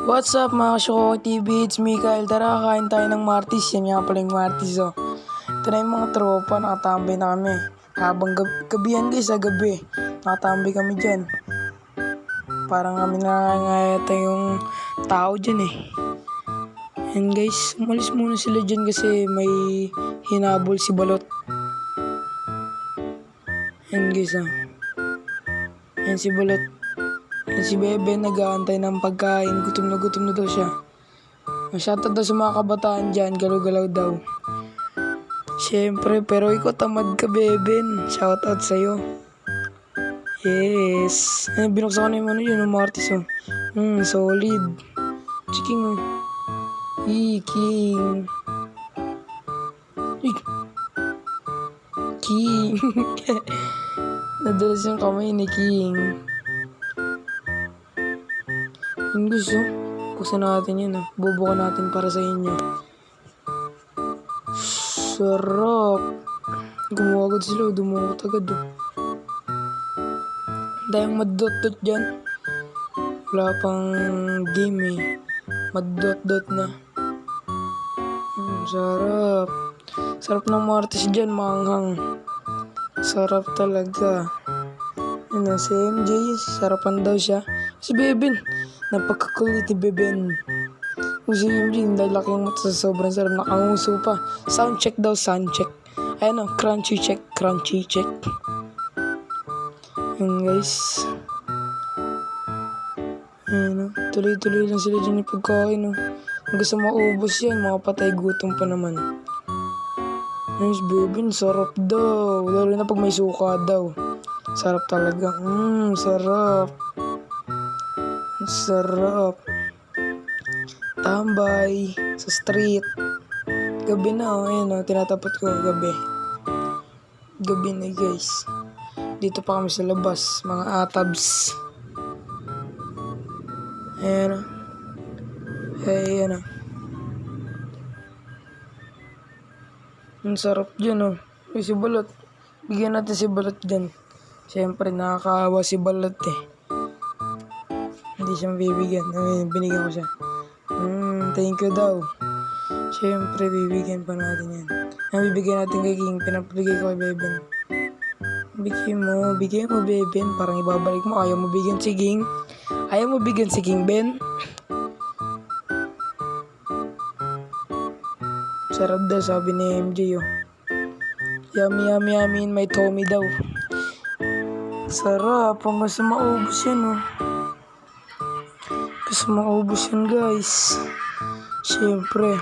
What's up mga Shoko TV? It's Mikael. Tara, kain tayo ng Martis. Yan nga pala yung Martis, oh. Ito na yung mga tropa. Nakatambay na kami. Habang gabi yan guys, sa gabi. Nakatambay kami dyan. Parang kami nangangayata yung tao dyan eh. And guys, umalis muna sila dyan kasi may hinabol si Balot. And guys, and si Balot. And si Bebe nag-aantay ng pagkain. Gutom na daw siya. Shoutout daw sa mga kabataan dyan. Galaw-galaw daw. Siyempre, pero ikaw tamad ka, Beben. Shoutout sa'yo. Yes. Ay, binuksan ko na yung ano yun, Martis, oh. Solid. Chiking, oh. King. King. Nadalas yung kamay ni King. Yung gusto, buksan natin yun, oh. Bubukan natin para sa inyo. Sarap. Gumawa agad sila, dumukot agad, oh. Dahil maddot-dot dyan. Wala pang game eh. Maddot-dot na. Sarap. Sarap ng Martis dyan, manghang. Sarap talaga. Ano, si MJ, sarapan daw siya. Si Beben, napakakulit ni Beben. Si MJ, lalaki yung mata sa sobrang sarap. Nakanguso pa. Sound check daw, sound check. Ayun o, crunchy check. Ayan guys. Ayan o, tuloy-tuloy lang sila dyan yung pagkain o. Hanggang sa maubos yan, makapatay gutom pa naman. Ayan si Beben, sarap daw. Lalo na pag may suka daw. Sarap talaga. Sarap. Sarap. Tambay sa street. Gabi na, oh. Ayan, oh. Tinatapat ko gabi. Gabi na, guys. Dito pa kami sa labas. Mga atabs. Ayan, oh. Ayan, oh. Ang sarap dyan, oh. Uy, si Balot. Bigyan natin si Balot dyan. Siyempre, nakakaawa si Balot, eh. Hindi siya mabibigyan. Ay, binigyan ko siya. Thank you daw. Siyempre, bibigyan pa natin yan. Ang bibigyan natin kay King, pinapabigay ko kay Beben. Bigyan mo, Beben. Parang ibabalik mo. Ayaw mo bigyan si King. Ayaw mo bigyan si King, Ben. Sarap daw, sabi ni MJ, oh. Yummy in my tummy daw. Sarap, hanggang sa maubos yan, oh. Kasi maubos yan, guys. Siyempre,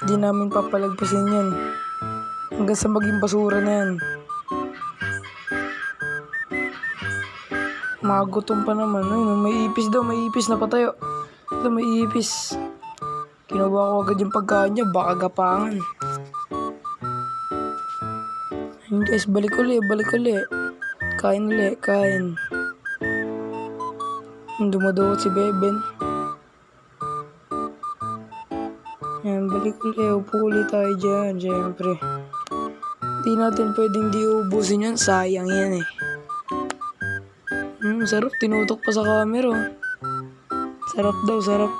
di namin papalagpasin yan. Hanggang sa maging basura na yan. Magutom pa naman. Ayun, may ipis daw, may ipis na patayo. Ito, may ipis. Kinuha ko agad yung pagkain niya, baka gapangan. Ayun guys, balik uli. Kain uli. Dumadukot si Beben. Ayan, balik uli. Upo ulit tayo dyan, syempre. Di natin pwedeng di ubusin yan. Sayang yan eh. Sarap. Tinutok pa sa camera. Oh. Sarap daw, sarap.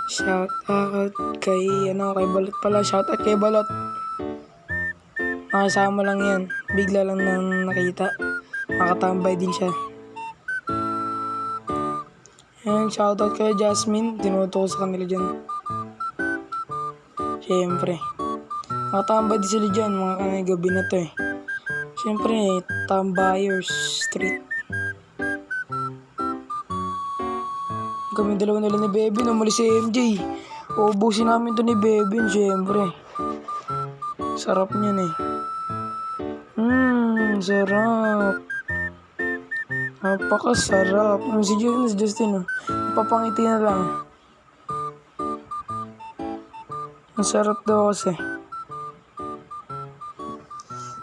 Shout out kay Balot pala. Shout out kay Balot. Nakasama lang yan. Bigla lang nang nakita. Nakatambay din siya. Ayan, shout out kay Jasmine. Tinuto ko sa kanila dyan. Siyempre. Nakatambay din sila dyan. Mga kanay gabi na to eh. Siyempre, Tambayers Street. Kami dalawa nila ni Beben. Umalis si MJ. Ubusin namin to ni Beben, siyempre. Sarap niyan eh. Sarap. Napakasarap. Si Justin, oh. Papangiti na lang. Ang sarap daw kasi.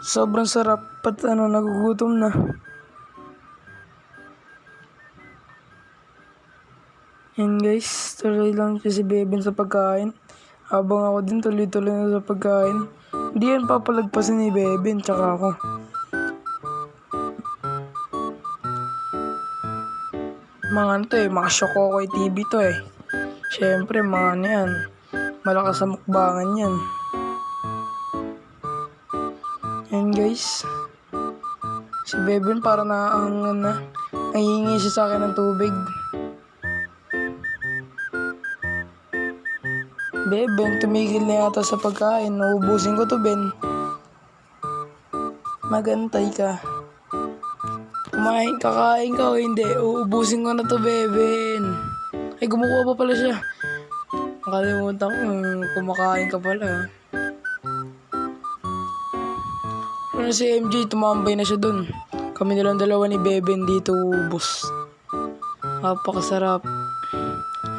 Sobrang sarap. Pat nagugutom na. Yan guys, tuloy lang siya si Beben sa pagkain. Habang ako din tuloy-tuloy na sa pagkain. Hindi yan papalagpasin ni Beben tsaka ako. Mga ano to mga Shokokoy TV to Siyempre, mga ano yan. Malakas sa mukbangan yan. Yan guys. Si Beben para nangihingi siya sa akin ng tubig. Beben, tumigil na yata sa pagkain. Nauubusin ko to, Ben. Magantay ka. Kakain ka o hindi. Uubusin ko na to, Beben. Ay, gumukuha pa pala siya. Nakalimutan ko, kumakain ka pala. Ano si MJ, tumambay na siya dun. Kami nilang dalawa ni Beben dito ubos. Napakasarap.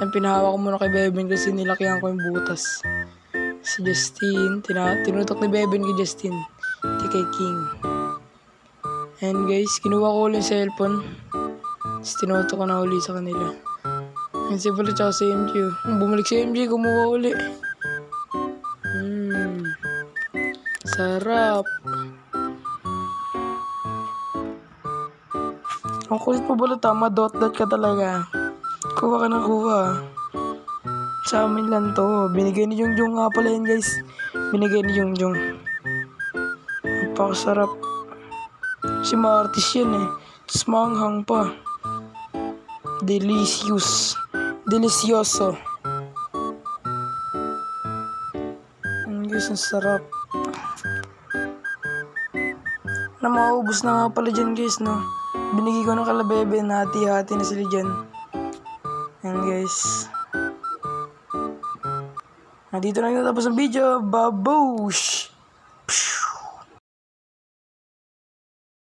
Ang pinahawak ko muna kay Beben kasi nilakihan ko yung butas. Si Justin, tinutok ni Beben kay Justin. Di kay King. And guys, kinuha ko ulit yung cellphone. Tapos tinutok ko na uli sa kanila. And si Pala tsaka si MJ. Bumalik si MJ, kumuha uli. Sarap. Ang kulit mo Balot dot ka talaga. Kuha ka ng kuha. Sa amin lang to. Binigay ni Jungjung nga pala yan guys. Binigay ni Jungjung. Napakasarap. Si Martis yan Tapos manghang pa. Delicious. Delicioso. Guys, ang sarap. Maubos na nga pala dyan guys, no? Binigay ko na kala Bebe, hati-hati na sila dyan. Yan guys. Dito na yung natapos ang video. Babush!